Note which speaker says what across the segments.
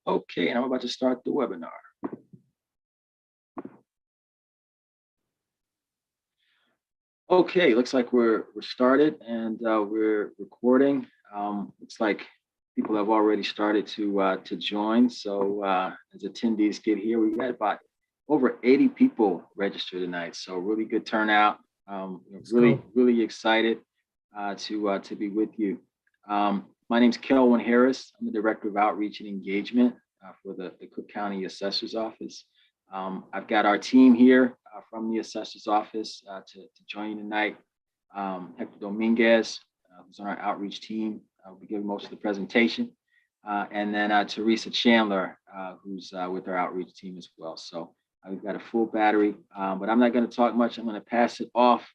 Speaker 1: Okay, and I'm about to start the webinar. Okay, looks like we're started and we're recording. Looks like people have already started to join. So as attendees get here, we got about over 80 people registered tonight. So really good turnout. Really excited to be with you. My name's Kelvin Harris. I'm the Director of Outreach and Engagement for the Cook County Assessor's Office. I've got our team here from the Assessor's Office to join you tonight. Hector Dominguez, who's on our outreach team, will be giving most of the presentation. And then Teresa Chandler, who's with our outreach team as well. So we've got a full battery, but I'm not going to talk much. I'm going to pass it off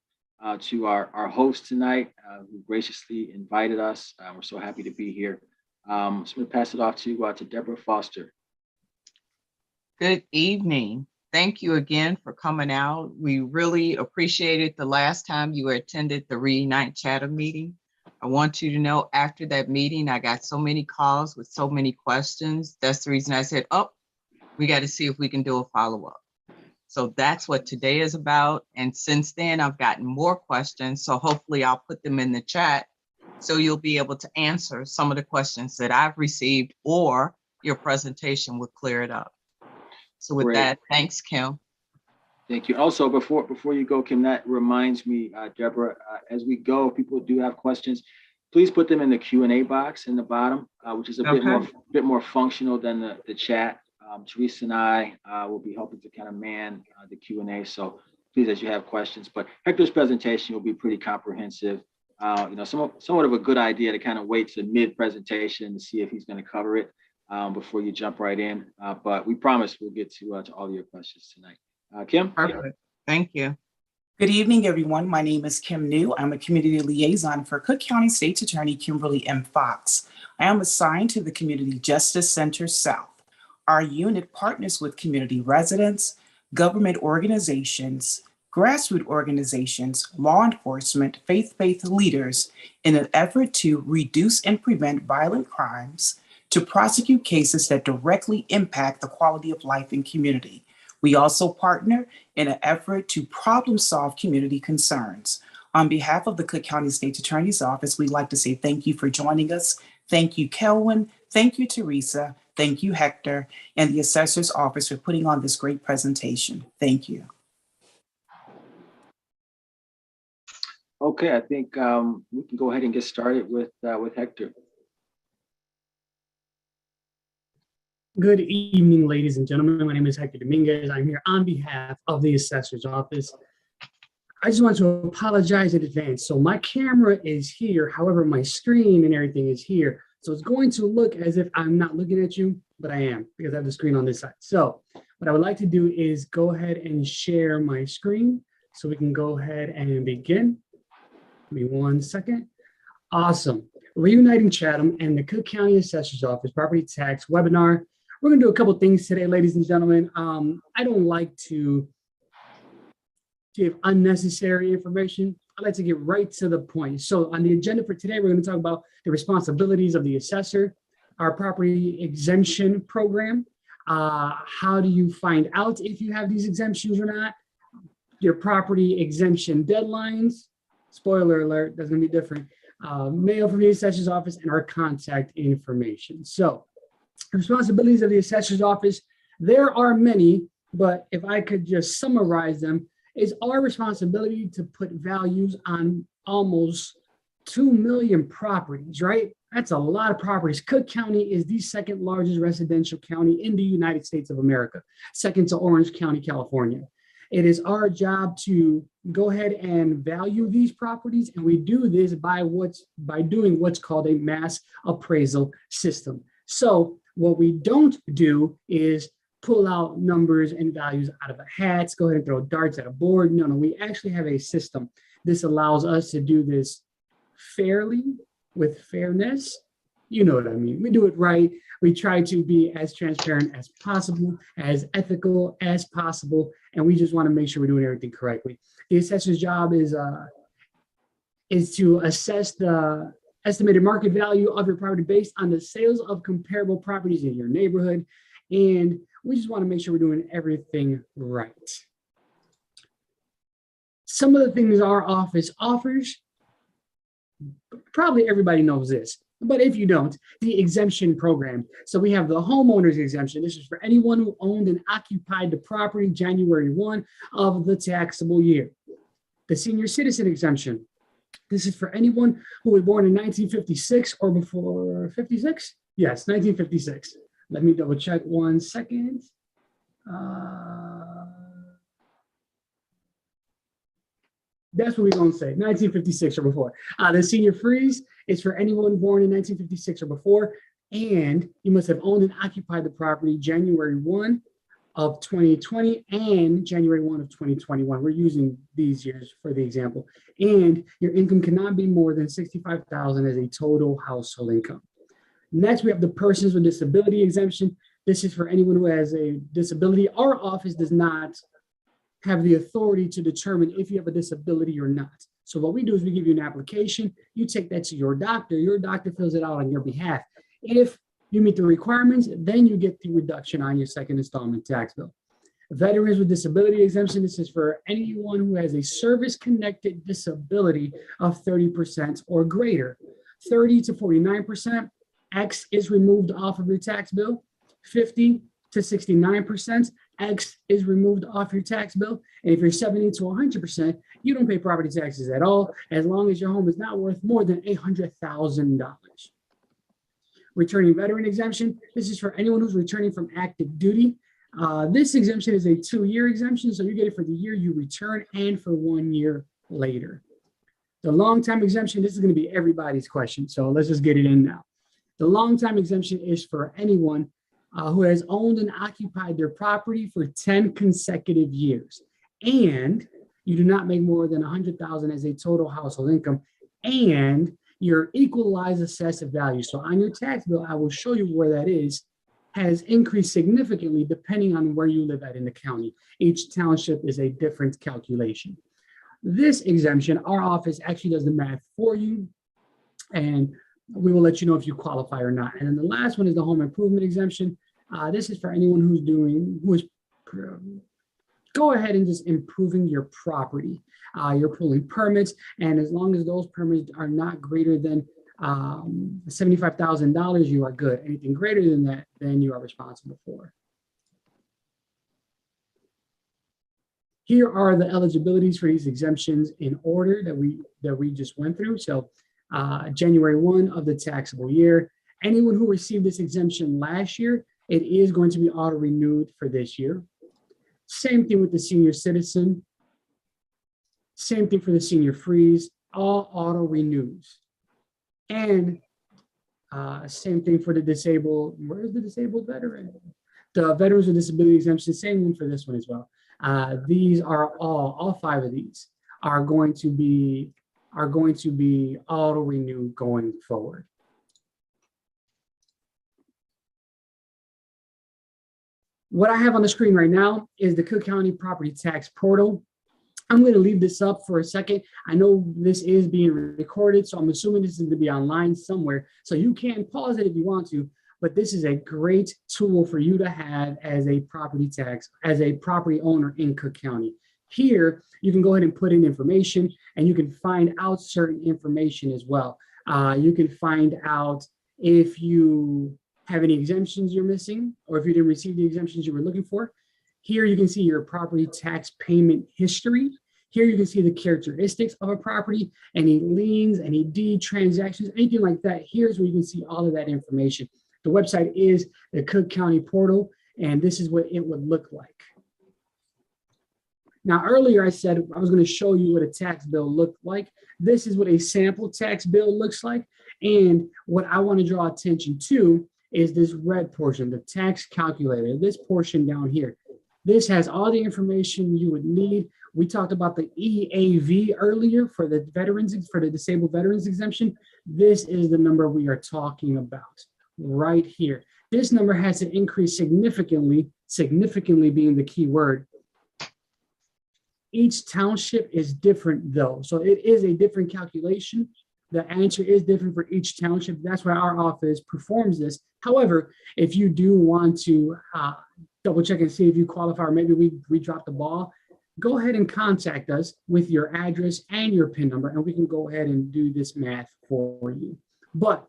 Speaker 1: to our host tonight, who graciously invited us. We're so happy to be here. So I'm going to pass it off to Deborah Foster.
Speaker 2: Good evening. Thank you again for coming out. We really appreciated the last time you attended the Reunite Chatham meeting. I want you to know after that meeting, I got so many calls with so many questions. That's the reason I said, oh, we got to see if we can do a follow-up. So that's what today is about. And since then, I've gotten more questions. So hopefully I'll put them in the chat so you'll be able to answer some of the questions that I've received, or your presentation will clear it up. So with that, thanks, Kim.
Speaker 1: Thank you. Also, before you go, Kim, that reminds me, Deborah, as we go, if people do have questions, please put them in the Q&A box in the bottom, which is a bit more functional than the chat. Teresa and I will be helping to kind of man the Q&A. So please, as you have questions, but Hector's presentation will be pretty comprehensive. Somewhat of a good idea to kind of wait to mid-presentation to see if he's going to cover it before you jump right in. But we promise we'll get to all your questions tonight. Kim?
Speaker 2: Perfect. Thank you.
Speaker 3: Good evening, everyone. My name is Kim New. I'm a community liaison for Cook County State's Attorney Kimberly M. Fox. I am assigned to the Community Justice Center South. Our unit partners with community residents, government organizations, grassroots organizations, law enforcement, faith-based leaders in an effort to reduce and prevent violent crimes, to prosecute cases that directly impact the quality of life in community. We also partner in an effort to problem solve community concerns. On behalf of the Cook County State's Attorney's Office, we'd like to say thank you for joining us. Thank you, Kelvin. Thank you, Teresa. Thank you, Hector, and the Assessor's Office for putting on this great presentation. Thank you.
Speaker 1: Okay, I think we can go ahead and get started with Hector.
Speaker 4: Good evening, ladies and gentlemen. My name is Hector Dominguez. I'm here on behalf of the Assessor's Office. I just want to apologize in advance. So my camera is here. However, my screen and everything is here. So it's going to look as if I'm not looking at you, but I am, because I have the screen on this side. So what I would like to do is go ahead and share my screen so we can go ahead and begin. Give me 1 second. Awesome. Reuniting Chatham and the Cook County Assessor's Office Property Tax webinar. We're going to do a couple things today, ladies and gentlemen. I don't like to give unnecessary information. I like to get right to the point. So on the agenda for today, we're going to talk about the responsibilities of the assessor, our property exemption program. How do you find out if you have these exemptions or not? Your property exemption deadlines. Spoiler alert, that's going to be different. Mail from the assessor's office, and our contact information. So responsibilities of the assessor's office, there are many, but if I could just summarize them, it's our responsibility to put values on almost 2 million properties, right? That's a lot of properties. Cook County is the second largest residential county in the United States of America, second to Orange County, California. It is our job to go ahead and value these properties, and we do this by doing what's called a mass appraisal system. So what we don't do is pull out numbers and values out of a hat, go ahead and throw darts at a board. No, we actually have a system. This allows us to do this fairly, with fairness. You know what I mean. We do it right. We try to be as transparent as possible, as ethical as possible, and we just want to make sure we're doing everything correctly. The assessor's job is to assess the estimated market value of your property based on the sales of comparable properties in your neighborhood. And we just want to make sure we're doing everything right. Some of the things our office offers, probably everybody knows this, but if you don't, the exemption program. So we have the homeowner's exemption. This is for anyone who owned and occupied the property January 1 of the taxable year. The senior citizen exemption. This is for anyone who was born in 1956 or before. 56? Yes, 1956. Let me double check 1 second. That's what we're going to say, 1956 or before. The senior freeze is for anyone born in 1956 or before, and you must have owned and occupied the property January 1 of 2020 and January 1 of 2021. We're using these years for the example. And your income cannot be more than $65,000 as a total household income. Next, we have the persons with disability exemption. This is for anyone who has a disability. Our office does not have the authority to determine if you have a disability or not. So what we do is we give you an application. You take that to your doctor fills it out on your behalf. If you meet the requirements, then you get the reduction on your second installment tax bill. Veterans with disability exemption, this is for anyone who has a service-connected disability of 30% or greater. 30 to 49%, X is removed off of your tax bill. 50 to 69%, X is removed off your tax bill. And if you're 70 to 100%, you don't pay property taxes at all, as long as your home is not worth more than $800,000. Returning veteran exemption, this is for anyone who's returning from active duty. This exemption is a 2-year exemption, so you get it for the year you return and for 1 year later. The long-time exemption, this is going to be everybody's question, so let's just get it in now. The long-time exemption is for anyone who has owned and occupied their property for 10 consecutive years, and you do not make more than $100,000 as a total household income, and your equalized assessed value. So on your tax bill, I will show you where that is, has increased significantly depending on where you live at in the county. Each township is a different calculation. This exemption, our office actually does the math for you, and we will let you know if you qualify or not. And then the last one is the home improvement exemption. This is for anyone who is go ahead and just improving your property. You're pulling permits, and as long as those permits are not greater than $75,000, you are good. Anything greater than that, then you are responsible for. Here are the eligibilities for these exemptions in order that we just went through. So January 1 of the taxable year. Anyone who received this exemption last year, it is going to be auto-renewed for this year. Same thing with the senior citizen. Same thing for the senior freeze, all auto-renews. And same thing for the disabled. Where's the disabled veteran? The veterans with disability exemption, same one for this one as well. These are all 5 of these are going to be auto-renewed going forward. What I have on the screen right now is the Cook County Property Tax Portal. I'm going to leave this up for a second. I know this is being recorded, so I'm assuming this is going to be online somewhere. So you can pause it if you want to, but this is a great tool for you to have as a property owner in Cook County. Here, you can go ahead and put in information, and you can find out certain information as well. You can find out if you have any exemptions you're missing, or if you didn't receive the exemptions you were looking for. Here you can see your property tax payment history. Here you can see the characteristics of a property, any liens, any deed transactions, anything like that. Here's where you can see all of that information. The website is the Cook County Portal, and this is what it would look like. Now, earlier I said I was going to show you what a tax bill looked like. This is what a sample tax bill looks like. And what I want to draw attention to is this red portion, the tax calculator, this portion down here. This has all the information you would need. We talked about the EAV earlier for the veterans, for the disabled veterans exemption. This is the number we are talking about right here. This number has to increase significantly, significantly being the key word. Each township is different though. So it is a different calculation, The answer is different for each township. That's why our office performs this. However, if you do want to double check and see if you qualify, or maybe we dropped the ball, go ahead and contact us with your address and your PIN number, and we can go ahead and do this math for you. But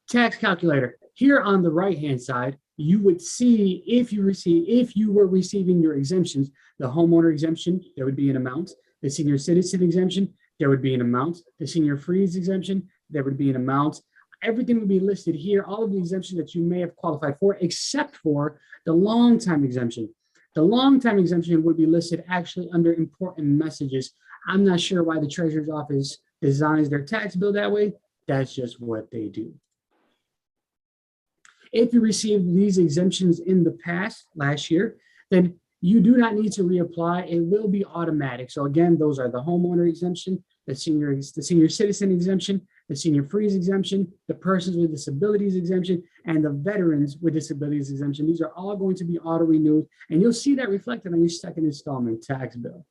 Speaker 4: tax calculator, here on the right-hand side, you would see if you were receiving your exemptions, the homeowner exemption, there would be an amount. The senior citizen exemption, there would be an amount. The senior freeze exemption, there would be an amount. Everything would be listed here, all of the exemptions that you may have qualified for, except for the long time exemption. The long time exemption would be listed actually under important messages. I'm not sure why the treasurer's office designs their tax bill that way. That's just what they do. If you received these exemptions in the past, last year, then you do not need to reapply. It will be automatic. So again, those are the homeowner exemption, the senior citizen exemption, the senior freeze exemption, the persons with disabilities exemption, and the veterans with disabilities exemption. These are all going to be auto-renewed, and you'll see that reflected on your second installment tax bill.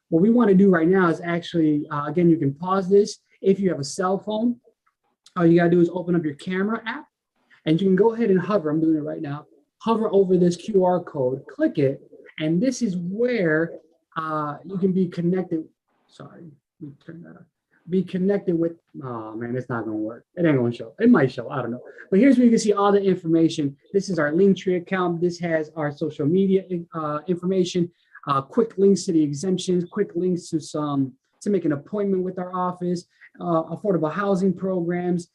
Speaker 4: What we want to do right now is actually, again, you can pause this. If you have a cell phone, all you got to do is open up your camera app, and you can go ahead and hover. I'm doing it right now. Hover over this QR code, click it, and this is where you can be connected. Sorry, let me turn that on. Be connected with, oh man, it's not gonna work. It ain't gonna show. It might show, I don't know. But here's where you can see all the information. This is our Linktree account. This has our social media information, quick links to the exemptions, quick links to make an appointment with our office, affordable housing programs.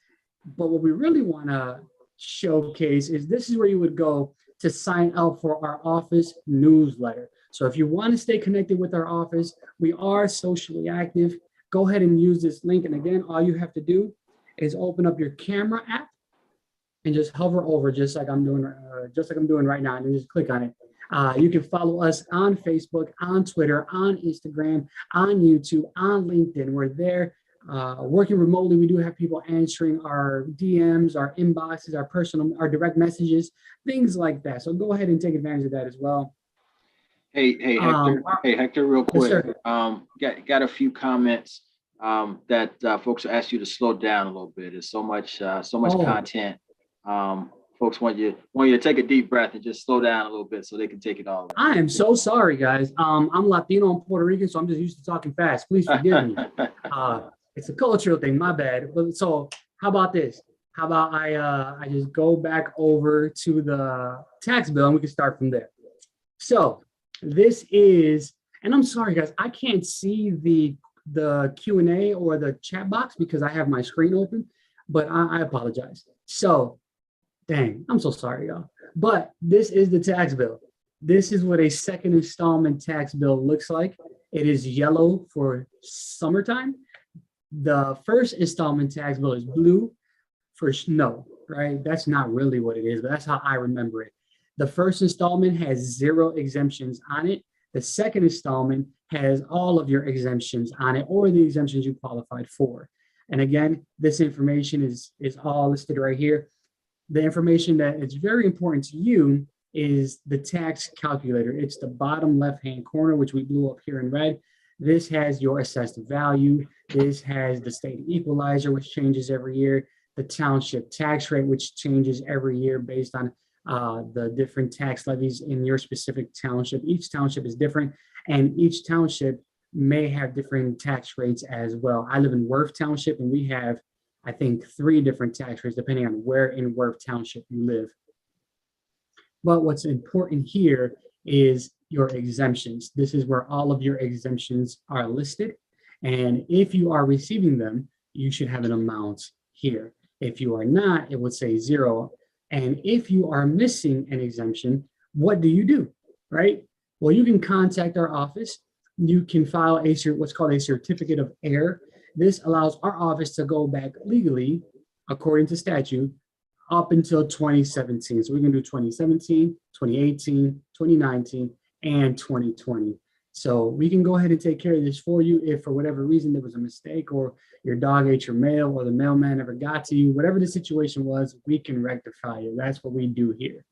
Speaker 4: But what we really wanna showcase is this is where you would go to sign up for our office newsletter. So if you want to stay connected with our office, we are socially active. Go ahead and use this link. And again, all you have to do is open up your camera app and just hover over, just like I'm doing right now, and then just click on it. You can follow us on Facebook, on Twitter, on Instagram, on YouTube, on LinkedIn. We're there. Working remotely, we do have people answering our DMs, our inboxes, our direct messages, things like that. So go ahead and take advantage of that as well.
Speaker 1: Hey, Hector, real quick.
Speaker 4: Yes,
Speaker 1: got a few comments that folks asked you to slow down a little bit. There's so much content. Folks want you to take a deep breath and just slow down a little bit so they can take it all.
Speaker 4: I am so sorry, guys. I'm Latino and Puerto Rican, so I'm just used to talking fast. Please forgive me. It's a cultural thing, my bad. So how about this? How about I just go back over to the tax bill and we can start from there. So this is, and I'm sorry guys, I can't see the Q&A or the chat box because I have my screen open, but I apologize. So dang, I'm so sorry y'all. But this is the tax bill. This is what a second installment tax bill looks like. It is yellow for summertime. The first installment tax bill is blue for snow, right? That's not really what it is, but that's how I remember it. The first installment has 0 exemptions on it. The second installment has all of your exemptions on it, or the exemptions you qualified for. And again, this information is all listed right here. The information that is very important to you is the tax calculator. It's the bottom left-hand corner, which we blew up here in red. This has your assessed value. This has the state equalizer, which changes every year. The township tax rate, which changes every year based on the different tax levies in your specific township. Each township is different, and each township may have different tax rates as well. I live in Worth Township, and we have, I think, 3 different tax rates depending on where in Worth Township you live. But what's important here is your exemptions. This is where all of your exemptions are listed. And if you are receiving them, you should have an amount here. If you are not, it would say 0. And if you are missing an exemption, what do? Right? Well, you can contact our office. You can file what's called a certificate of error. This allows our office to go back legally, according to statute, up until 2017. So we're going to do 2017, 2018, 2019, and 2020. So we can go ahead and take care of this for you if for whatever reason there was a mistake, or your dog ate your mail, or the mailman never got to you. Whatever the situation was, we can rectify it. That's what we do here.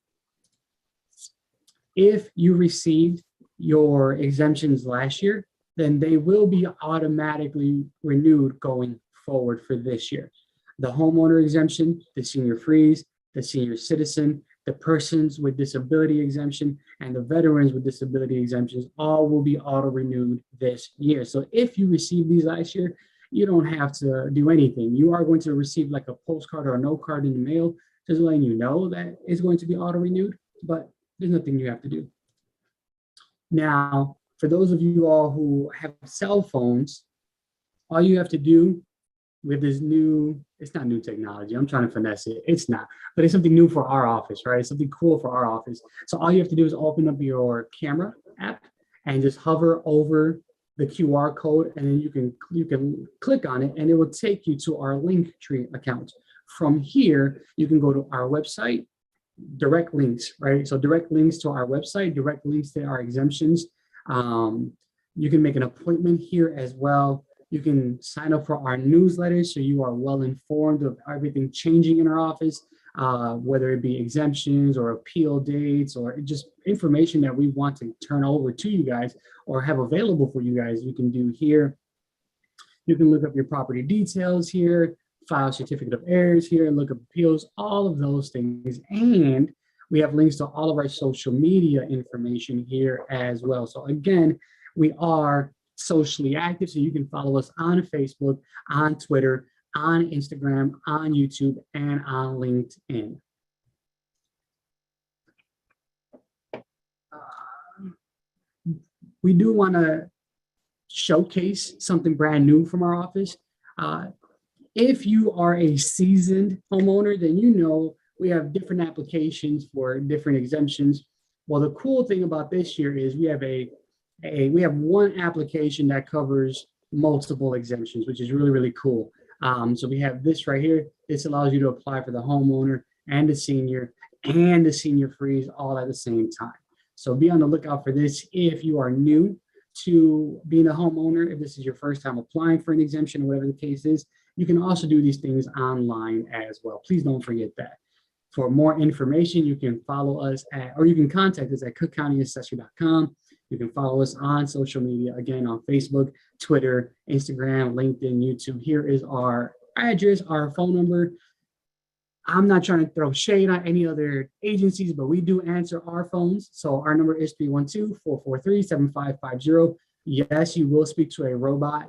Speaker 4: If you received your exemptions last year, then they will be automatically renewed going forward for this year. The homeowner exemption, the senior freeze, the senior citizen, the persons with disability exemption, and the veterans with disability exemptions all will be auto-renewed this year. So if you received these last year, you don't have to do anything. You are going to receive like a postcard or a note card in the mail, just letting you know that it's going to be auto-renewed, but there's nothing you have to do. Now, for those of you all who have cell phones, all you have to do with this new, it's not new technology, I'm trying to finesse it, it's not, but it's something new for our office, right? Something cool for our office. So all you have to do is open up your camera app and just hover over the QR code, and then you can click on it and it will take you to our Linktree account. From here, you can go to our website, direct links, right? So direct links to our website, direct links to our exemptions. You can make an appointment here as well. You can sign up for our newsletter so you are well informed of everything changing in our office, whether it be exemptions or appeal dates or just information that we want to turn over to you guys or have available for you guys. You can do here. You can look up your property details here, file certificate of errors here, look up appeals, all of those things. And we have links to all of our social media information here as well. So again, we are socially active, so you can follow us on Facebook, on Twitter, on Instagram, on YouTube, and on LinkedIn. We do want to showcase something brand new from our office. If you are a seasoned homeowner, then you know we have different applications for different exemptions. Well, the cool thing about this year is we have one application that covers multiple exemptions, which is really, really cool. So we have this right here. This allows you to apply for the homeowner and the senior freeze all at the same time. So be on the lookout for this if you are new to being a homeowner. If this is your first time applying for an exemption or whatever the case is, you can also do these things online as well. Please don't forget that. For more information, you can follow us or you can contact us at cookcountyassessor.com. You can follow us on social media, again, on Facebook, Twitter, Instagram, LinkedIn, YouTube. Here is our address, our phone number. I'm not trying to throw shade on any other agencies, but we do answer our phones. So our number is 312-443-7550. Yes, you will speak to a robot,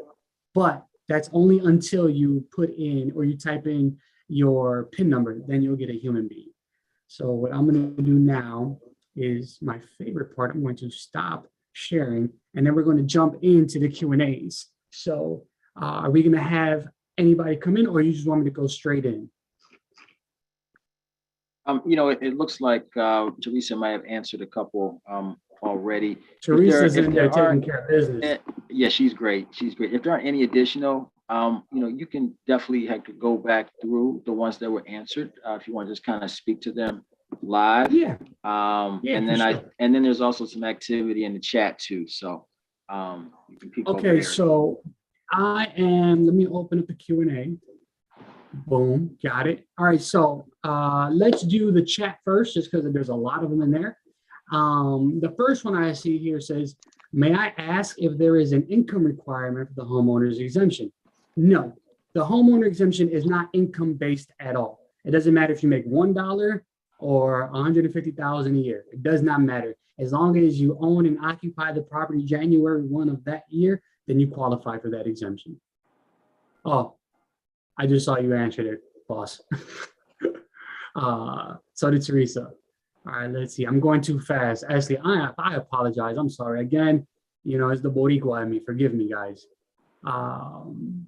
Speaker 4: but that's only until you put in or you type in your PIN number, then you'll get a human being. So what I'm going to do now is my favorite part. I'm going to stop sharing, and then we're going to jump into the Q&As. So are we going to have anybody come in, or you just want me to go straight in?
Speaker 1: It looks like Teresa might have answered a couple already.
Speaker 4: Teresa's in there taking care of business.
Speaker 1: Yeah, she's great. She's great. If there aren't any additional, you can definitely have to go back through the ones that were answered if you want to just kind of speak to them live.
Speaker 4: Yeah.
Speaker 1: And then there's also some activity in the chat too. So you can peek over there.
Speaker 4: So let me open up the Q&A. Boom, got it. All right, so let's do the chat first, just because there's a lot of them in there. The first one I see here says, may I ask if there is an income requirement for the homeowner's exemption? No, the homeowner exemption is not income based at all. It doesn't matter if you make $1 or $150,000 a year. It does not matter. As long as you own and occupy the property January 1 of that year, then you qualify for that exemption. Oh, I just saw you answered it, boss. So did Teresa. All right, let's see. I'm going too fast. Ashley, I apologize. I'm sorry. Again, it's the Boricua in me. Forgive me, guys.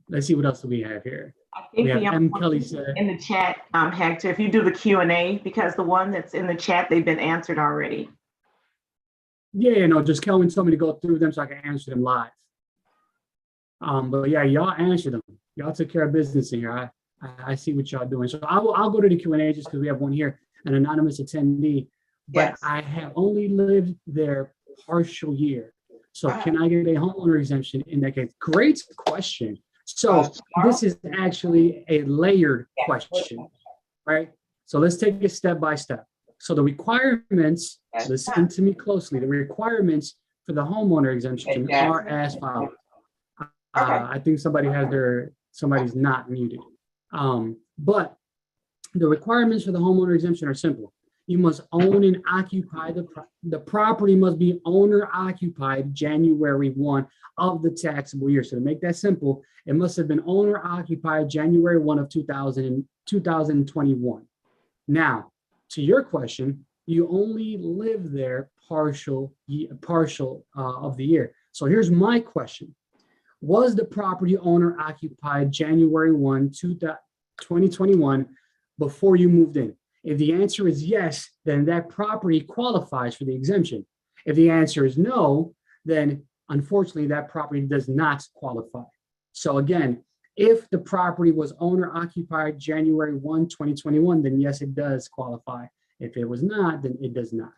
Speaker 4: Let's see what else do we have here.
Speaker 5: I think
Speaker 4: We have
Speaker 5: the
Speaker 4: M. Kelly said,
Speaker 5: in the chat, Hector, if you do the Q&A, because the one that's in the chat, they've been answered already.
Speaker 4: yeah, no, just Kelvin told me to go through them so I can answer them live. But yeah, y'all answered them. Y'all took care of business in here. I see what y'all doing. So I'll go to the Q&A just because we have one here, an anonymous attendee. But
Speaker 5: Yes.
Speaker 4: I have only lived there partial year. So can I get a homeowner exemption in that case? Great question. So this is actually a layered question, right? So let's take it step by step. So the requirements, listen to me closely, the requirements for the homeowner exemption
Speaker 5: Okay,
Speaker 4: are as follows.
Speaker 5: Okay.
Speaker 4: I think somebody's not muted. But the requirements for the homeowner exemption are simple. You must own and occupy the property must be owner occupied January 1 of the taxable year. So to make that simple, it must have been owner occupied January 1 of 2021. Now, to your question, you only live there partial of the year. So here's my question. Was the property owner occupied January 1, 2021 before you moved in? If the answer is yes, then that property qualifies for the exemption. If the answer is no, then unfortunately that property does not qualify. So again, if the property was owner occupied January 1, 2021, then yes, it does qualify. If it was not, then it does not.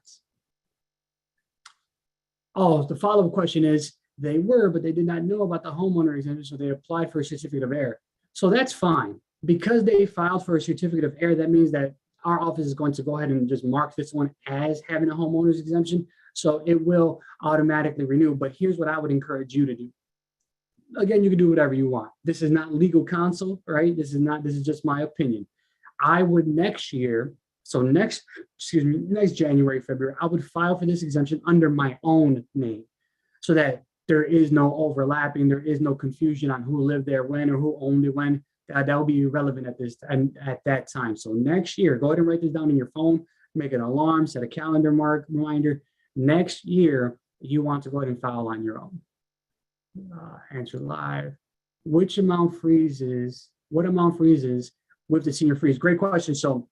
Speaker 4: Oh, the follow-up question is, they were, but they did not know about the homeowner exemption, so they applied for a certificate of error. So that's fine. Because they filed for a certificate of error, that means that our office is going to go ahead and just mark this one as having a homeowner's exemption. So it will automatically renew. But here's what I would encourage you to do. Again, you can do whatever you want. This is not legal counsel, right? This is just my opinion. I would next year, so next January, February, I would file for this exemption under my own name so that there is no overlapping, there is no confusion on who lived there when or who owned it when. That will be irrelevant at that time. So next year, go ahead and write this down in your phone, make an alarm, set a calendar reminder. Next year, you want to go ahead and file on your own. Answer live. What amount freezes with the senior freeze? Great question. So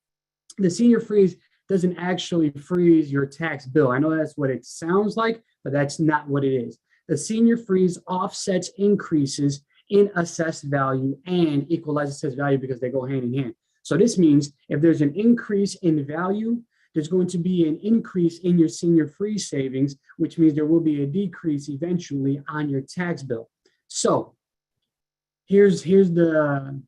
Speaker 4: the senior freeze doesn't actually freeze your tax bill. I know that's what it sounds like, but that's not what it is. The senior freeze offsets increases in assessed value and equalized assessed value because they go hand in hand. So this means if there's an increase in value, there's going to be an increase in your senior freeze savings, which means there will be a decrease eventually on your tax bill. So here's the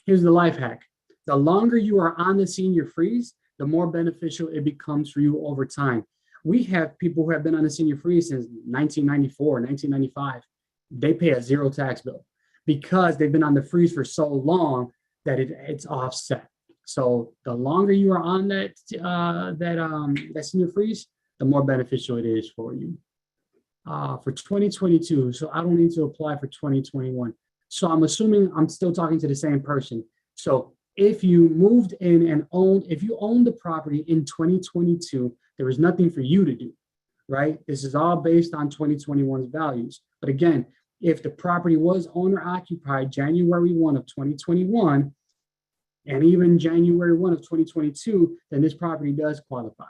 Speaker 4: life hack. The longer you are on the senior freeze, the more beneficial it becomes for you over time. We have people who have been on the senior freeze since 1994, 1995. They pay a zero tax bill because they've been on the freeze for so long that it's offset. So the longer you are on that senior freeze, the more beneficial it is for you. For 2022, so I don't need to apply for 2021. So I'm assuming I'm still talking to the same person. So if you moved in and if you owned the property in 2022, there was nothing for you to do, right? This is all based on 2021's values. But again, if the property was owner occupied January 1 of 2021, and even January 1 of 2022, then this property does qualify.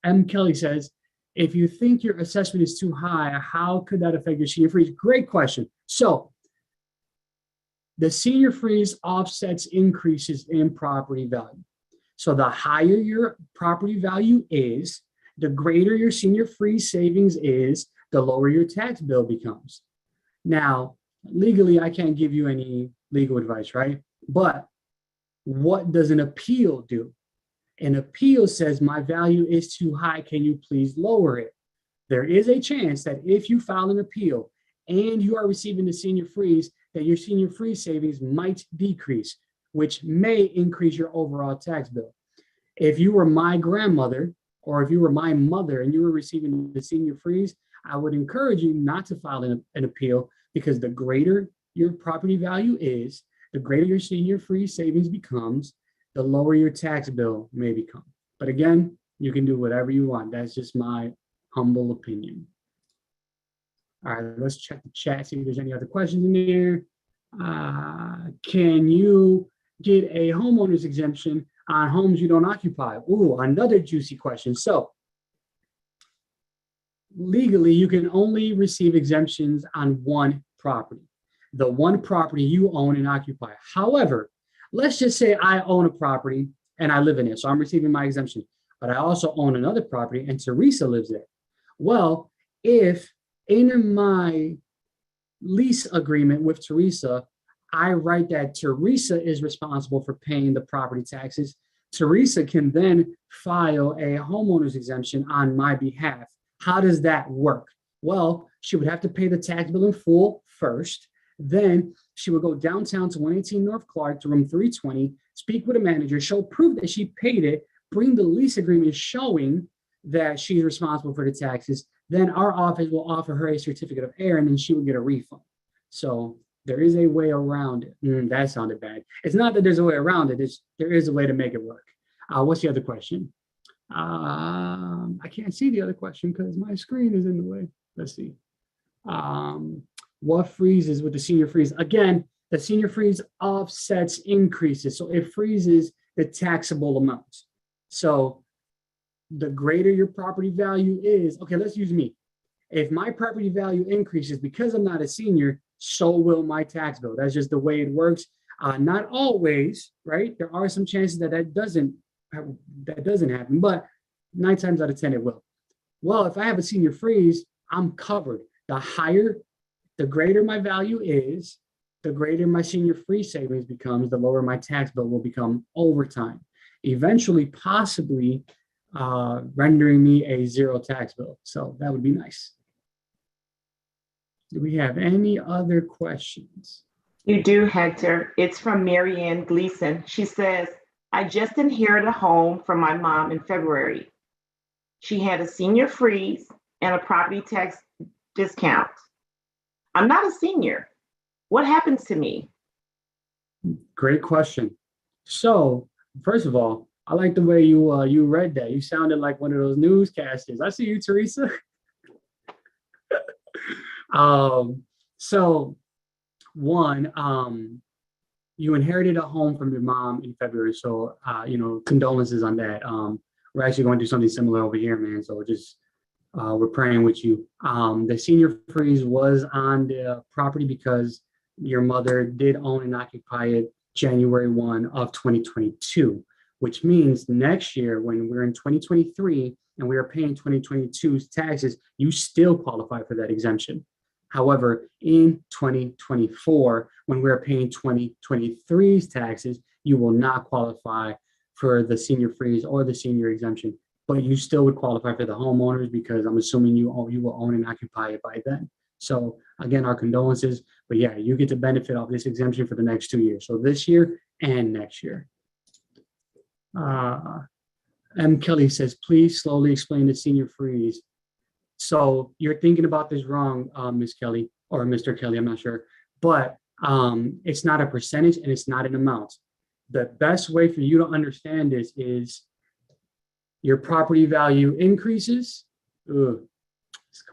Speaker 4: M. Kelly says, if you think your assessment is too high, how could that affect your senior freeze? Great question. So the senior freeze offsets increases in property value. So the higher your property value is, the greater your senior freeze savings is, the lower your tax bill becomes. Now, legally, I can't give you any legal advice, right? But what does an appeal do? An appeal says my value is too high. Can you please lower it? There is a chance that if you file an appeal and you are receiving the senior freeze, that your senior freeze savings might decrease, which may increase your overall tax bill. If you were my grandmother, or if you were my mother and you were receiving the senior freeze, I would encourage you not to file an appeal, because the greater your property value is, the greater your senior freeze savings becomes, the lower your tax bill may become. But again, you can do whatever you want. That's just my humble opinion. All right, let's check the chat, see if there's any other questions in there. Can you get a homeowner's exemption on homes you don't occupy? Ooh, another juicy question. So legally, you can only receive exemptions on one property, the one property you own and occupy. However, let's just say I own a property and I live in it, so I'm receiving my exemption, but I also own another property and Teresa lives there. Well, if in my lease agreement with Teresa, I write that Teresa is responsible for paying the property taxes, Teresa can then file a homeowner's exemption on my behalf. How does that work? Well, she would have to pay the tax bill in full first. Then she would go downtown to 118 North Clark to room 320, speak with a manager, show proof that she paid it, bring the lease agreement showing that she's responsible for the taxes. Then our office will offer her a certificate of error and then she would get a refund. So there is a way around it. That sounded bad. It's not that there's a way around it. There is a way to make it work. What's the other question? I can't see the other question because my screen is in the way. Let's see. What freezes with the senior freeze? Again, the senior freeze offsets increases. So it freezes the taxable amount. So the greater your property value is, okay, let's use me. If my property value increases because I'm not a senior, so will my tax bill. That's just the way it works. Not always, right? There are some chances that doesn't happen, but 9 times out of 10 it will. Well, if I have a senior freeze, I'm covered. The greater my value is, the greater my senior freeze savings becomes, the lower my tax bill will become over time, eventually possibly rendering me a 0 tax bill. So that would be nice. Do we have any other questions?
Speaker 5: You do, Hector. It's from Mary Ann Gleason. She says, I just inherited a home from my mom in February. She had a senior freeze and a property tax discount. I'm not a senior. What happens to me?
Speaker 4: Great question. So, first of all, I like the way you read that. You sounded like one of those newscasters. I see you, Teresa. So one, you inherited a home from your mom in February. So, condolences on that. We're actually going to do something similar over here, man. So just, we're praying with you. The senior freeze was on the property because your mother did own and occupy it January 1 of 2022, which means next year when we're in 2023 and we are paying 2022's taxes, you still qualify for that exemption. However, in 2024, when we're paying 2023's taxes, you will not qualify for the senior freeze or the senior exemption, but you still would qualify for the homeowners because I'm assuming you will own and occupy it by then. So again, our condolences, but yeah, you get to benefit off this exemption for the next 2 years. So this year and next year. M. Kelly says, please slowly explain the senior freeze. So you're thinking about this wrong, Ms. Kelly, or Mr. Kelly, I'm not sure, but it's not a percentage and it's not an amount. The best way for you to understand this is your property value increases. Come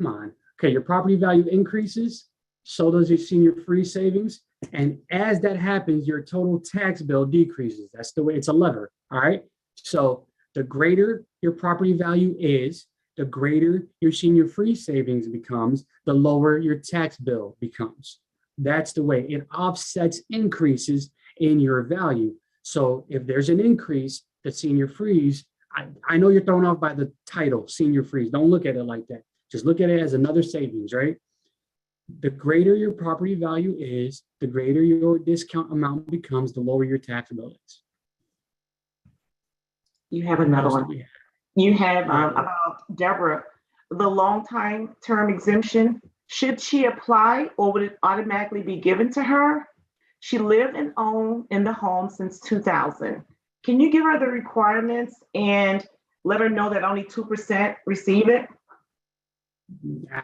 Speaker 4: on. Okay, your property value increases, so does your senior freeze savings. And as that happens, your total tax bill decreases. That's the way, it's a lever, all right? So the greater your property value is, the greater your senior freeze savings becomes, the lower your tax bill becomes. That's the way it offsets increases in your value. So if there's an increase, the senior freeze, I know you're thrown off by the title, senior freeze. Don't look at it like that. Just look at it as another savings, right? The greater your property value is, the greater your discount amount becomes, the lower your tax bill is.
Speaker 5: You have another one. You have about Deborah, the long-time term exemption. Should she apply or would it automatically be given to her? She lived and owned in the home since 2000. Can you give her the requirements and let her know that only 2% receive it?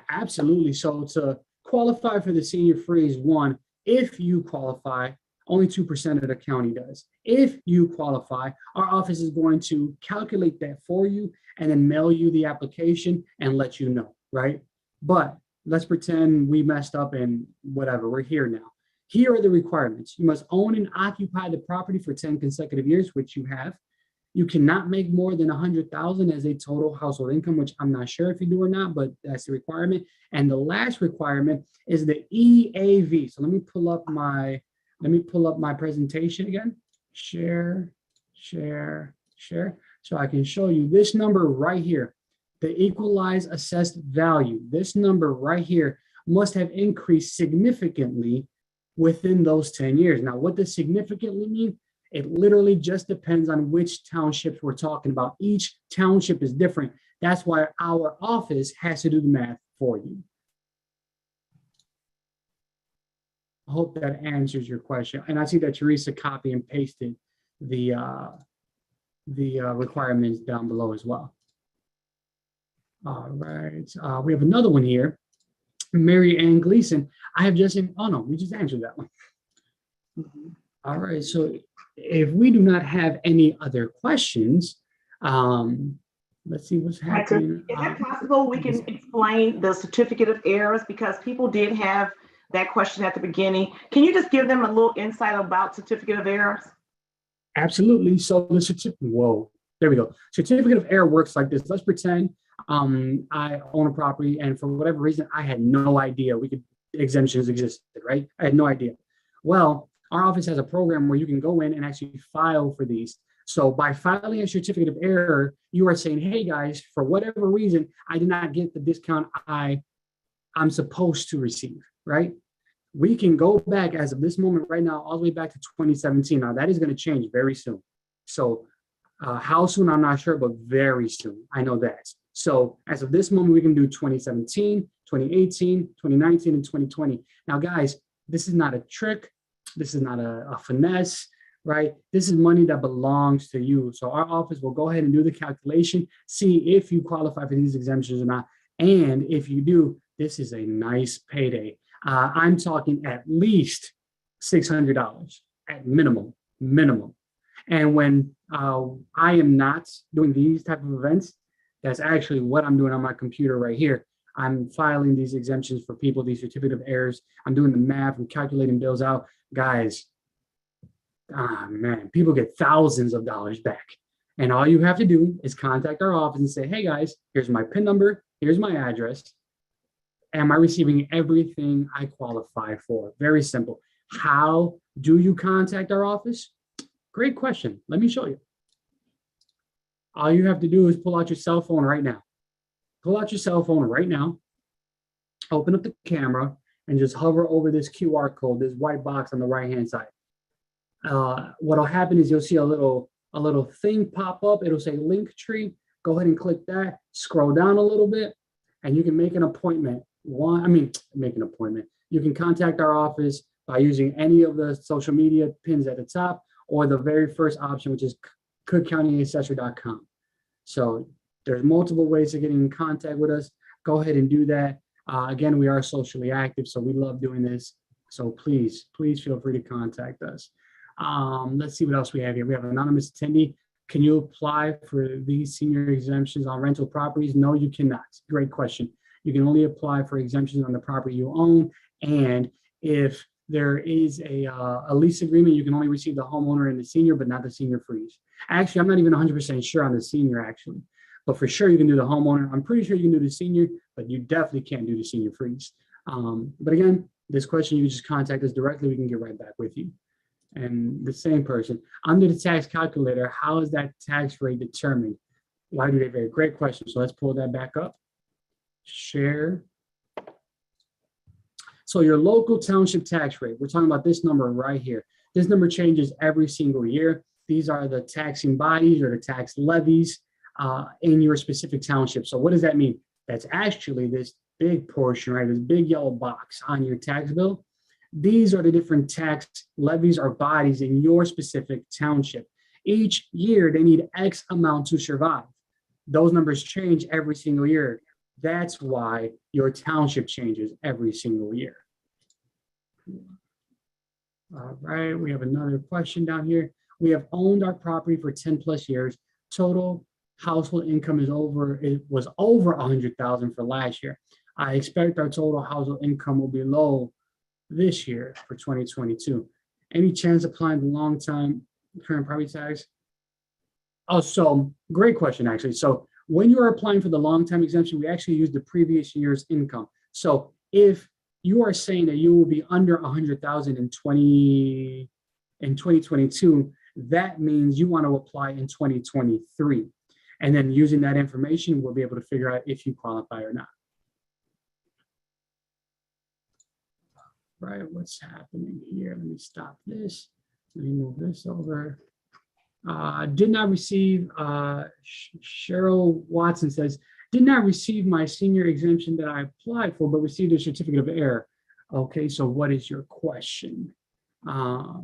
Speaker 4: Absolutely. So to qualify for the senior freeze, one, if you qualify, only 2% of the county does. If you qualify, our office is going to calculate that for you and then mail you the application and let you know, right? But let's pretend we messed up and whatever, we're here now. Here are the requirements. You must own and occupy the property for 10 consecutive years, which you have. You cannot make more than 100,000 as a total household income, which I'm not sure if you do or not, but that's the requirement. And the last requirement is the EAV. So let me pull up my presentation again. Share. So I can show you this number right here. The equalized assessed value. This number right here must have increased significantly within those 10 years. Now, what does significantly mean? It literally just depends on which townships we're talking about. Each township is different. That's why our office has to do the math for you. I hope that answers your question. And I see that Teresa copy and pasted the requirements down below as well. All right, we have another one here. Mary Ann Gleason. I have just, oh no, we just answered that one. All right, so if we do not have any other questions, let's see what's happening.
Speaker 5: Is it possible we can explain the certificate of errors, because people did have that question at the beginning? Can you just give them a little insight about certificate of errors?
Speaker 4: Absolutely. So the certificate, whoa, there we go. Certificate of error works like this. Let's pretend I own a property, and for whatever reason, I had no idea exemptions existed, right? I had no idea. Well, our office has a program where you can go in and actually file for these. So by filing a certificate of error, you are saying, hey guys, for whatever reason, I did not get the discount I'm supposed to receive, right? We can go back as of this moment right now, all the way back to 2017. Now that is going to change very soon. So how soon, I'm not sure, but very soon. I know that. So as of this moment, we can do 2017, 2018, 2019, and 2020. Now, guys, this is not a trick. This is not a finesse, right? This is money that belongs to you. So our office will go ahead and do the calculation, see if you qualify for these exemptions or not. And if you do, this is a nice payday. I'm talking at least $600 at minimum. And when I am not doing these type of events, that's actually what I'm doing on my computer right here. I'm filing these exemptions for people, these certificate of errors. I'm doing the math and calculating bills out. Guys, man, people get thousands of dollars back. And all you have to do is contact our office and say, hey guys, here's my PIN number, here's my address. Am I receiving everything I qualify for? Very simple. How do you contact our office? Great question. Let me show you. All you have to do is pull out your cell phone right now. Pull out your cell phone right now, open up the camera, and just hover over this QR code, this white box on the right-hand side. What'll happen is you'll see a little thing pop up. It'll say Linktree. Go ahead and click that. Scroll down a little bit, and you can make an appointment. Make an appointment. You can contact our office by using any of the social media pins at the top, or the very first option, which is cookcountyassessor.com. So there's multiple ways to get in contact with us. Go ahead and do that. Again, we are socially active, so we love doing this. So please feel free to contact us. Let's see what else we have here. We have an anonymous attendee. Can you apply for these senior exemptions on rental properties? No, you cannot. Great question. You can only apply for exemptions on the property you own. And if there is a lease agreement, you can only receive the homeowner and the senior, but not the senior freeze. Actually, I'm not even 100% sure on the senior, actually. But for sure, you can do the homeowner. I'm pretty sure you can do the senior, but you definitely can't do the senior freeze. But again, this question, you can just contact us directly. We can get right back with you. And the same person, under the tax calculator, how is that tax rate determined? Why do they vary? Great question. So let's pull that back up. Share. So your local township tax rate, we're talking about this number right here. This number changes every single year. These are the taxing bodies or the tax levies in your specific township. So what does that mean? That's actually this big portion, right? This big yellow box on your tax bill. These are the different tax levies or bodies in your specific township. Each year, they need X amount to survive. Those numbers change every single year. That's why your township changes every single year. All right, we have another question down here. We have owned our property for 10 plus years. Total household income was over 100,000 for last year. I expect our total household income will be low this year for 2022. Any chance applying the long-time current property tax? Oh, so great question, actually. So when you are applying for the long-time exemption, we actually use the previous year's income. So if you are saying that you will be under 100,000 in 2022, that means you want to apply in 2023. And then using that information, we'll be able to figure out if you qualify or not. Right, what's happening here? Let me stop this. Let me move this over. Did not receive, Cheryl Watson says, did not receive my senior exemption that I applied for, but received a certificate of error. Okay, so what is your question? All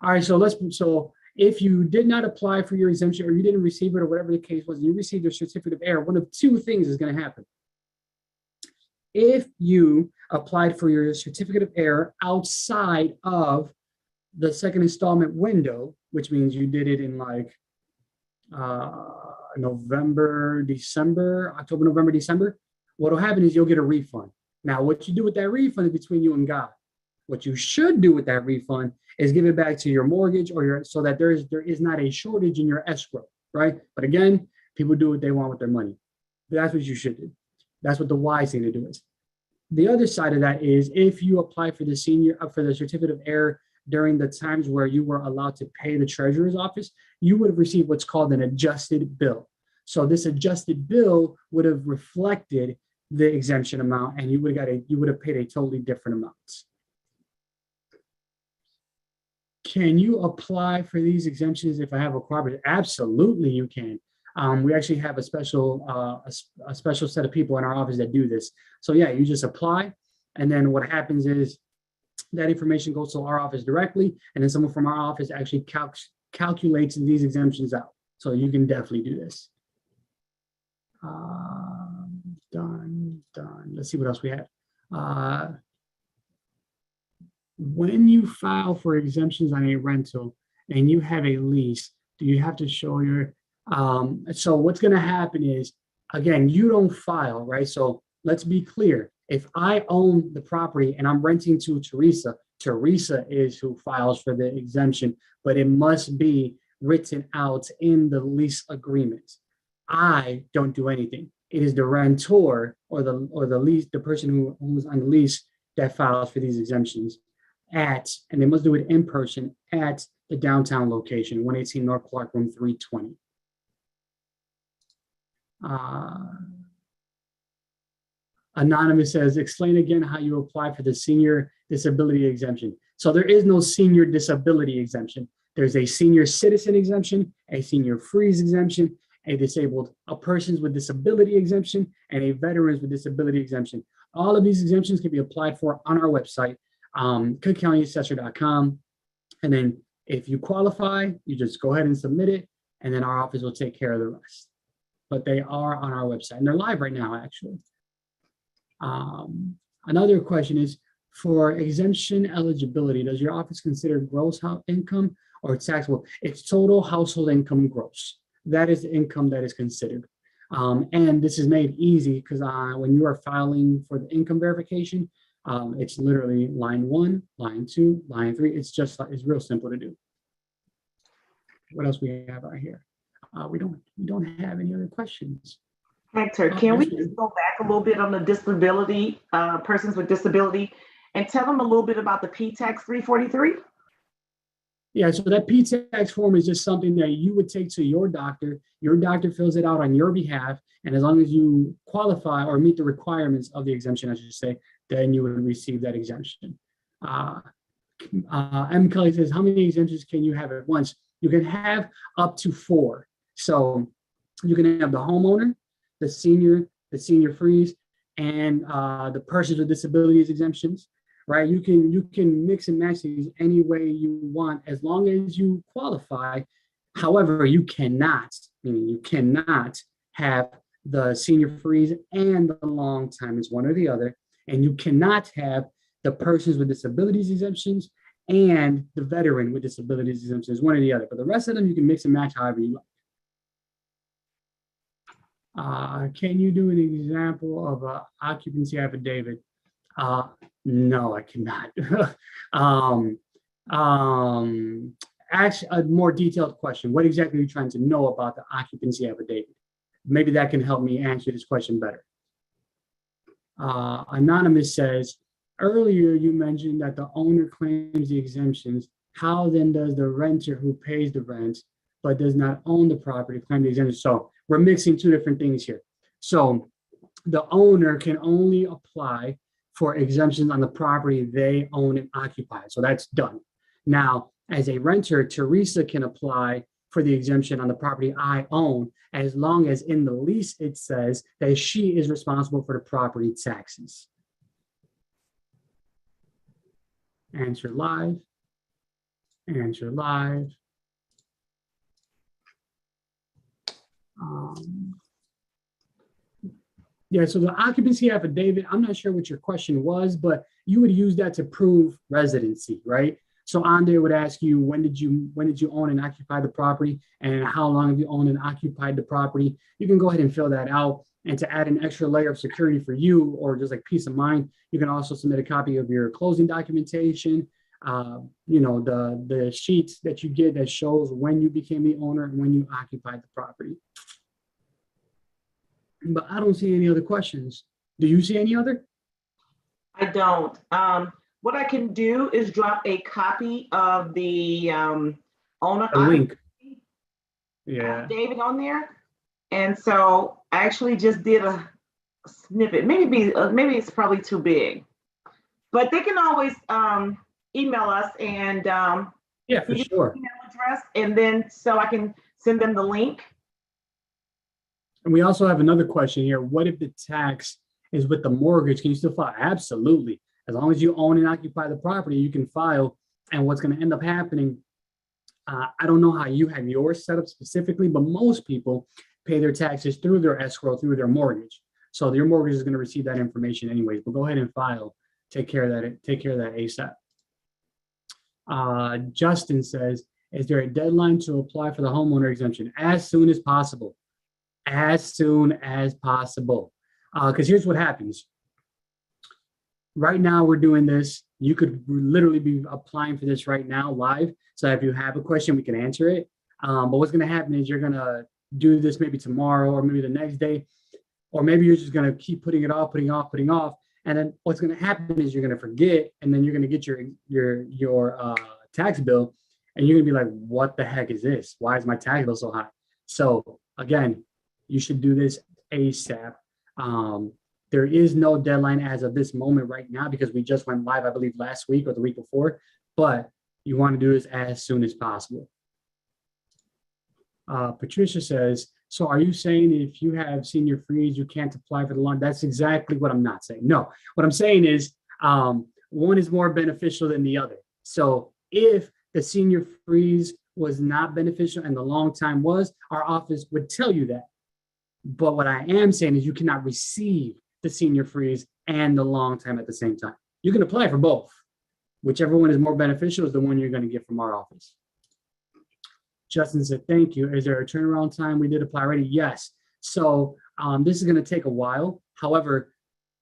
Speaker 4: right, so if you did not apply for your exemption or you didn't receive it or whatever the case was, you received a certificate of error, one of two things is going to happen. If you applied for your certificate of error outside of the second installment window, which means you did it in like November, December, October, November, December, what will happen is you'll get a refund. Now, what you do with that refund is between you and God. What you should do with that refund is give it back to your mortgage or your, so that there is not a shortage in your escrow, right? But again, people do what they want with their money. That's what you should do. That's what the wise thing to do is. The other side of that is if you apply for the certificate of error during the times where you were allowed to pay the treasurer's office, you would have received what's called an adjusted bill. So this adjusted bill would have reflected the exemption amount, and you would have paid a totally different amount. Can you apply for these exemptions if I have a cooperative? Absolutely, you can. We actually have a special set of people in our office that do this. So yeah, you just apply, and then what happens is that information goes to our office directly, and then someone from our office actually calculates these exemptions out. So you can definitely do this. Done. Let's see what else we have. When you file for exemptions on a rental and you have a lease, do you have to show your, so what's going to happen is, again, you don't file, right? So let's be clear. If I own the property and I'm renting to Teresa, Teresa is who files for the exemption, but it must be written out in the lease agreement. I don't do anything. It is the rentor or the lease, the person who's on the lease that files for these exemptions and they must do it in person at the downtown location, 118 North Clark, room 320. Anonymous says, explain again how you apply for the senior disability exemption. So there is no senior disability exemption. There's a senior citizen exemption, a senior freeze exemption, a persons with disability exemption, and a veterans with disability exemption. All of these exemptions can be applied for on our website, cookcountyassessor.com. And then if you qualify, you just go ahead and submit it, and then our office will take care of the rest. But they are on our website, and they're live right now, actually. Another question is, for exemption eligibility, does your office consider gross income or taxable? It's total household income gross. That is the income that is considered. And this is made easy because when you are filing for the income verification, it's literally line 1, line 2, line 3. It's real simple to do. What else we have out here? We don't have any other questions.
Speaker 5: Hector, can we just go back a little bit on the disability, persons with disability, and tell them a little bit about the P-Tax 343?
Speaker 4: Yeah, so that P-Tax form is just something that you would take to your doctor fills it out on your behalf, and as long as you qualify or meet the requirements of the exemption, I should say, then you would receive that exemption. M. Kelly says, how many exemptions can you have at once? You can have up to 4. So you can have the homeowner, the senior freeze, and the persons with disabilities exemptions, right? You can mix and match these any way you want as long as you qualify. However, you cannot have the senior freeze and the long time. It's one or the other. And you cannot have the persons with disabilities exemptions and the veteran with disabilities exemptions, one or the other. But the rest of them, you can mix and match however you like. Can you do an example of an occupancy affidavit? No, I cannot. Actually, a more detailed question. What exactly are you trying to know about the occupancy affidavit? Maybe that can help me answer this question better. Anonymous says, earlier you mentioned that the owner claims the exemptions. How then does the renter who pays the rent but does not own the property claim the exemptions? So we're mixing 2 different things here. So the owner can only apply for exemptions on the property they own and occupy. So that's done. Now, As a renter, Teresa can apply for the exemption on the property I own, as long as in the lease it says that she is responsible for the property taxes. Answer live. Answer live. Yeah, so the occupancy affidavit, I'm not sure what your question was, but you would use that to prove residency, right? So on there would ask you, when did you own and occupy the property, and how long have you owned and occupied the property? You can go ahead and fill that out. And to add an extra layer of security for you, or just like peace of mind, you can also submit a copy of your closing documentation, the sheets that you get that shows when you became the owner and when you occupied the property. But I don't see any other questions. Do you see any other?
Speaker 5: I don't. What I can do is drop a copy of the owner
Speaker 4: A link. Yeah.
Speaker 5: David on there. And so I actually just did a snippet. Maybe it's probably too big, but they can always email us and
Speaker 4: Yeah, for sure.
Speaker 5: email address, and then so I can send them the link.
Speaker 4: And we also have another question here. What if the tax is with the mortgage? Can you still file? Absolutely. As long as you own and occupy the property, you can file. And what's going to end up happening, I don't know how you have yours set up specifically, but most people pay their taxes through their escrow, through their mortgage. So your mortgage is going to receive that information anyways, but go ahead and file. Take care of that ASAP. Justin says, is there a deadline to apply for the homeowner exemption? As soon as possible. As soon as possible. Because here's what happens. Right now we're doing this. You could literally be applying for this right now live. So if you have a question, we can answer it. But what's going to happen is you're going to do this maybe tomorrow or maybe the next day, or maybe you're just going to keep putting it off. And then what's going to happen is you're going to forget, and then you're going to get your tax bill, and you're going to be like, what the heck is this? Why is my tax bill so high? So again, you should do this ASAP. There is no deadline as of this moment right now because we just went live, I believe, last week or the week before, but you want to do this as soon as possible. Patricia says, so are you saying if you have senior freeze, you can't apply for the loan? That's exactly what I'm not saying. No, what I'm saying is one is more beneficial than the other. So if the senior freeze was not beneficial and the long time was, our office would tell you that. But what I am saying is you cannot receive the senior freeze and the long time at the same time. You can apply for both. Whichever one is more beneficial is the one you're going to get from our office. Justin said, thank you. Is there a turnaround time? We did apply already. Yes. So this is going to take a while. However,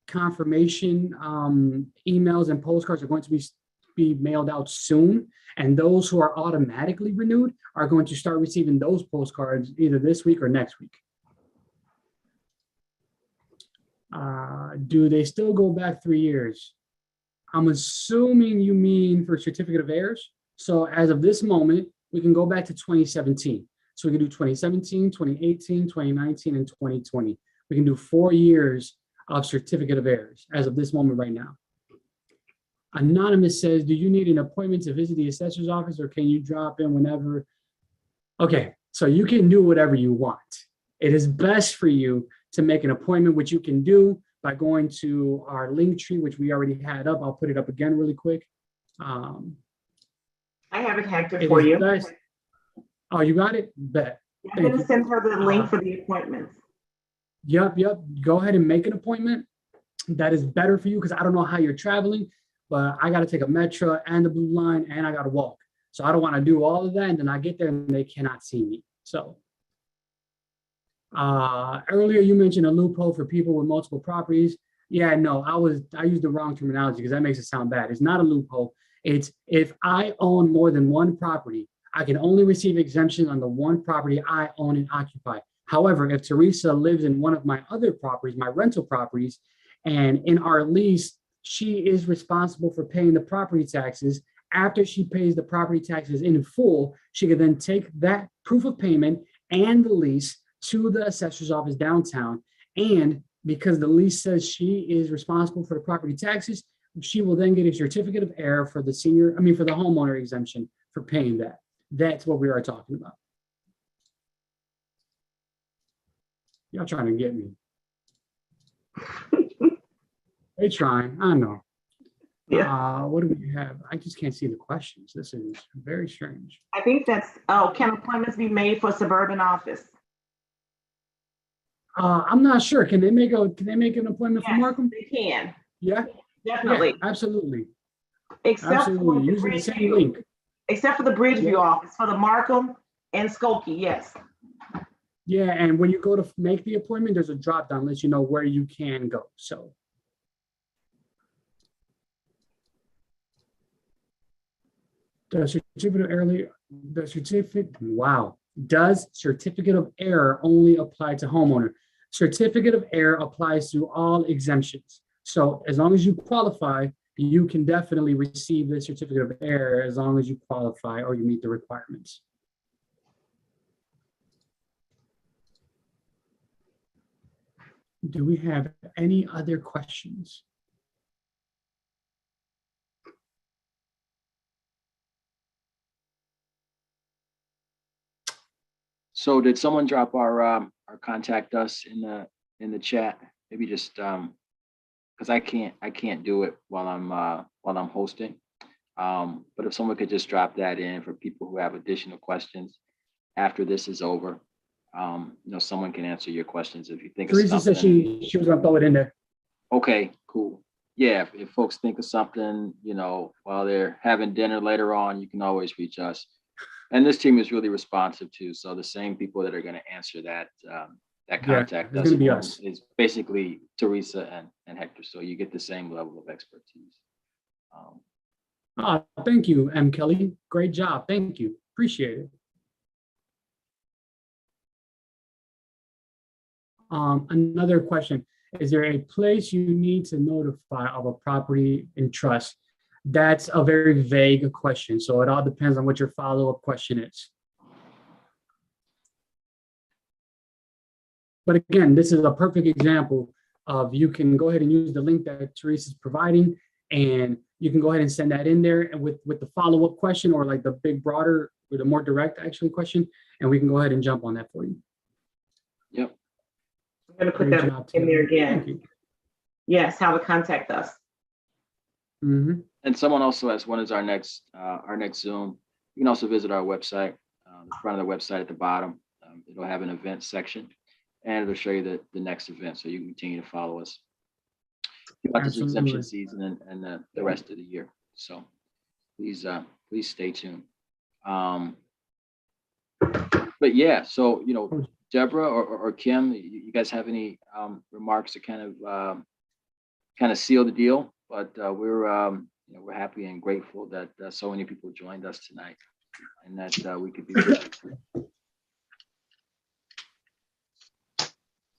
Speaker 4: confirmation emails and postcards are going to be mailed out soon. And those who are automatically renewed are going to start receiving those postcards either this week or next week. Do they still go back 3 years? I'm assuming you mean for certificate of heirs. So as of this moment, we can go back to 2017. So we can do 2017, 2018, 2019, and 2020. We can do 4 years of certificate of heirs as of this moment right now. Anonymous says, do you need an appointment to visit the assessor's office or can you drop in whenever? Okay, so you can do whatever you want. It is best for you to make an appointment, which you can do by going to our link tree, which we already had up. I'll put it up again really quick.
Speaker 5: I have it hacked for you.
Speaker 4: Best. Oh, you got it? Bet.
Speaker 5: I'm going to send her the link for the appointments.
Speaker 4: Yep. Go ahead and make an appointment. That is better for you because I don't know how you're traveling, but I got to take a metro and the blue line and I got to walk. So I don't want to do all of that. And then I get there and they cannot see me. So earlier you mentioned a loophole for people with multiple properties. Yeah, no, I used the wrong terminology because that makes it sound bad. It's not a loophole. It's if I own more than one property, I can only receive exemption on the one property I own and occupy. However, if Teresa lives in one of my other properties, my rental properties, and in our lease, she is responsible for paying the property taxes. After she pays the property taxes in full, she can then take that proof of payment and the lease to the assessor's office downtown. And because the lease says she is responsible for the property taxes, she will then get a certificate of heir for the homeowner exemption for paying that. That's what we are talking about. Y'all trying to get me. They trying, I know.
Speaker 5: Yeah.
Speaker 4: What do we have? I just can't see the questions. This is very strange.
Speaker 5: I think that's, oh, can appointments be made for suburban office?
Speaker 4: I'm not sure. Can they make an appointment for
Speaker 5: Yes,
Speaker 4: Markham?
Speaker 5: they can,
Speaker 4: Yeah,
Speaker 5: definitely.
Speaker 4: yeah, absolutely.
Speaker 5: Except for
Speaker 4: Absolutely.
Speaker 5: the
Speaker 4: Using the same
Speaker 5: Bridgeview,
Speaker 4: link.
Speaker 5: except for the Bridgeview
Speaker 4: Yeah.
Speaker 5: office, for the Markham and Skokie, yes.
Speaker 4: Yeah, and when you go to make the appointment, there's a drop down, lets you know where you can go. So. Does certificate of error only apply to homeowner? Certificate of error applies to all exemptions. So as long as you qualify, you can definitely receive the certificate of error as long as you qualify or you meet the requirements. Do we have any other questions?
Speaker 1: So did someone drop our contact us in the chat? Maybe just because I can't do it while I'm hosting. But if someone could just drop that in for people who have additional questions after this is over, someone can answer your questions if you think of
Speaker 4: Teresa said
Speaker 1: something.
Speaker 4: she was gonna throw it in there.
Speaker 1: Okay, cool. Yeah, if folks think of something, while they're having dinner later on, you can always reach us. And this team is really responsive too. So the same people that are going to answer that contact
Speaker 4: it's
Speaker 1: us
Speaker 4: gonna be
Speaker 1: form
Speaker 4: us.
Speaker 1: is basically Teresa and Hector. So you get the same level of expertise.
Speaker 4: Thank you, M. Kelly. Great job. Thank you. Appreciate it. Another question. Is there a place you need to notify of a property in trust? That's a very vague question. So it all depends on what your follow-up question is. But again, this is a perfect example of you can go ahead and use the link that Teresa's providing, and you can go ahead and send that in there and with the follow-up question or like the big broader or the more direct actually question, and we can go ahead and jump on that for you.
Speaker 1: Yep.
Speaker 5: I'm gonna put
Speaker 4: Great
Speaker 5: that
Speaker 4: job,
Speaker 5: in
Speaker 4: Tim.
Speaker 5: there
Speaker 4: Thank
Speaker 5: again.
Speaker 4: you.
Speaker 5: Yes, how to contact us.
Speaker 4: Mhm.
Speaker 1: And someone also asked, when is our next Zoom? You can also visit our website, the front of the website at the bottom. It'll have an event section and it'll show you the next event. So you can continue to follow us throughout this exemption
Speaker 4: Absolutely.
Speaker 1: season and the rest of the year. So please stay tuned. But yeah, so, Deborah or Kim, you guys have any remarks to kind of seal the deal? But we're happy and grateful that so many people joined us tonight and that we could be with you.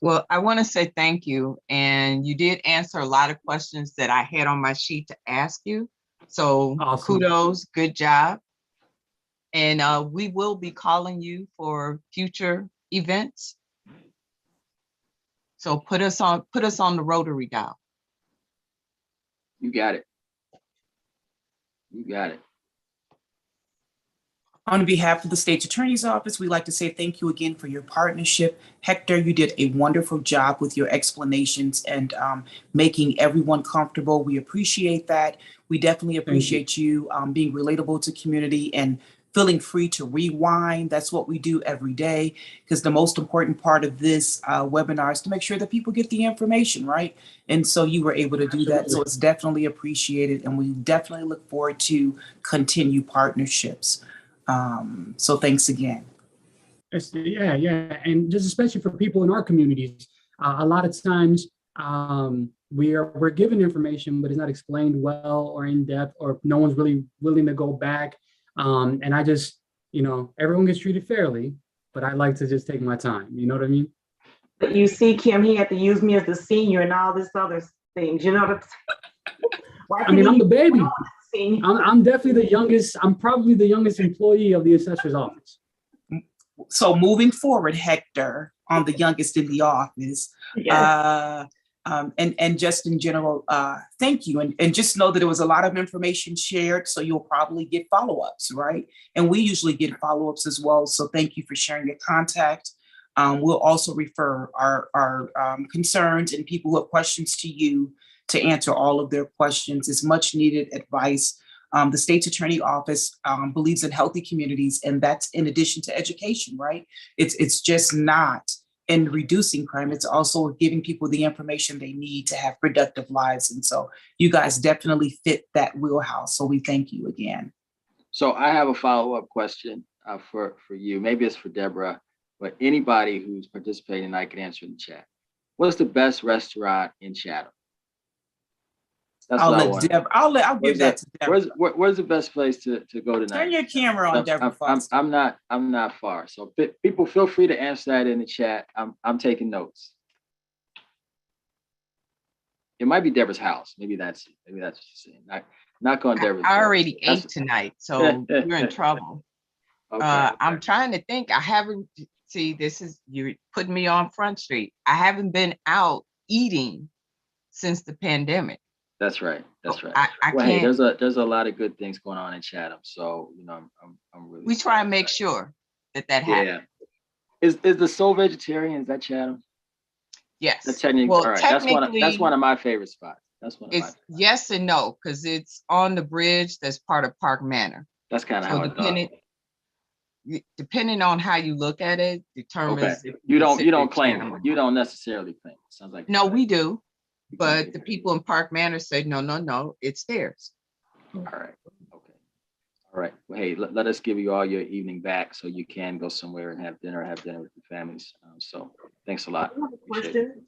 Speaker 2: Well, I want to say thank you. And you did answer a lot of questions that I had on my sheet to ask you. So
Speaker 4: Awesome.
Speaker 2: Kudos, good job. And we will be calling you for future events. So put us on the rotary dial.
Speaker 1: You got it. You got it.
Speaker 3: On behalf of the State's Attorney's Office, we'd like to say thank you again for your partnership. Hector, you did a wonderful job with your explanations and making everyone comfortable. We appreciate that. We definitely appreciate you being relatable to community and feeling free to rewind. That's what we do every day, because the most important part of this webinar is to make sure that people get the information, right? And so you were able to do that. So it's definitely appreciated. And we definitely look forward to continue partnerships. So thanks again.
Speaker 4: Yeah. And just especially for people in our communities, a lot of times we're given information, but it's not explained well or in depth, or no one's really willing to go back. And I just, everyone gets treated fairly, but I like to just take my time. You know what I mean?
Speaker 5: But you see, Kim, he had to use me as the senior and all this other things, you know what I'm saying?
Speaker 4: I'm the baby.
Speaker 5: Senior.
Speaker 4: I'm definitely the youngest. I'm probably the youngest employee of the assessor's office.
Speaker 3: So moving forward, Hector, I'm the youngest in the office.
Speaker 5: Yes.
Speaker 3: And just in general, thank you. And just know that there was a lot of information shared, so you'll probably get follow-ups, right? And we usually get follow-ups as well. So thank you for sharing your contact. We'll also refer our concerns and people who have questions to you to answer all of their questions. It's much needed advice. The state's attorney office believes in healthy communities, and that's in addition to education, right? It's just not in reducing crime. It's also giving people the information they need to have productive lives. And so you guys definitely fit that wheelhouse. So we thank you again.
Speaker 1: So I have a follow-up question for you. Maybe it's for Deborah, but anybody who's participating, I can answer in the chat. What's the best restaurant in Chatham? That's
Speaker 3: I'll
Speaker 1: what I
Speaker 3: let
Speaker 1: want.
Speaker 3: Deb. I'll give that to Deborah.
Speaker 1: Where's the best place to go tonight?
Speaker 3: Turn your camera on, Deborah.
Speaker 1: I'm not far. So people feel free to answer that in the chat. I'm taking notes. It might be Deborah's house. Maybe that's what you're saying. Not going Deborah's.
Speaker 2: I already ate tonight, so you're in trouble.
Speaker 1: Okay.
Speaker 2: I'm trying to think. I haven't. See, you're putting me on Front Street. I haven't been out eating since the pandemic.
Speaker 1: That's right. That's right.
Speaker 2: I
Speaker 1: Well,
Speaker 2: can't.
Speaker 1: hey, there's a lot of good things going on in Chatham. So, I'm really.
Speaker 2: We try and make sure that happens.
Speaker 1: Yeah. Is the Soul Vegetarian, is that Chatham?
Speaker 2: Yes.
Speaker 1: That's technically,
Speaker 2: Well,
Speaker 1: all right.
Speaker 2: technically,
Speaker 1: That's one of my favorite spots. That's one of my
Speaker 2: it's yes and no, because it's on the bridge that's part of Park Manor.
Speaker 1: That's kind of how I thought.
Speaker 2: Depending on how you look at it, determines
Speaker 1: Okay.
Speaker 2: if
Speaker 1: You don't claim
Speaker 2: Chatham or
Speaker 1: it. You
Speaker 2: not.
Speaker 1: don't necessarily claim it. Sounds like
Speaker 2: No, we do. But the people in Park Manor say, no, it's theirs.
Speaker 1: all right. Okay. All right. Well, hey, let us give you all your evening back so you can go somewhere and have dinner with your families. So thanks a lot.
Speaker 5: I have a question.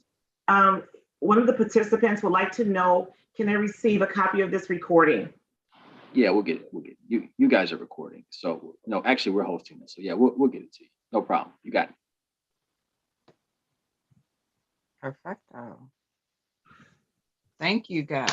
Speaker 5: One of the participants would like to know, can I receive a copy of this recording?
Speaker 1: Yeah, we'll get it. You guys are recording. So no, actually we're hosting this. So yeah, we'll get it to you. No problem. You got it.
Speaker 2: Perfecto. Thank you, guys.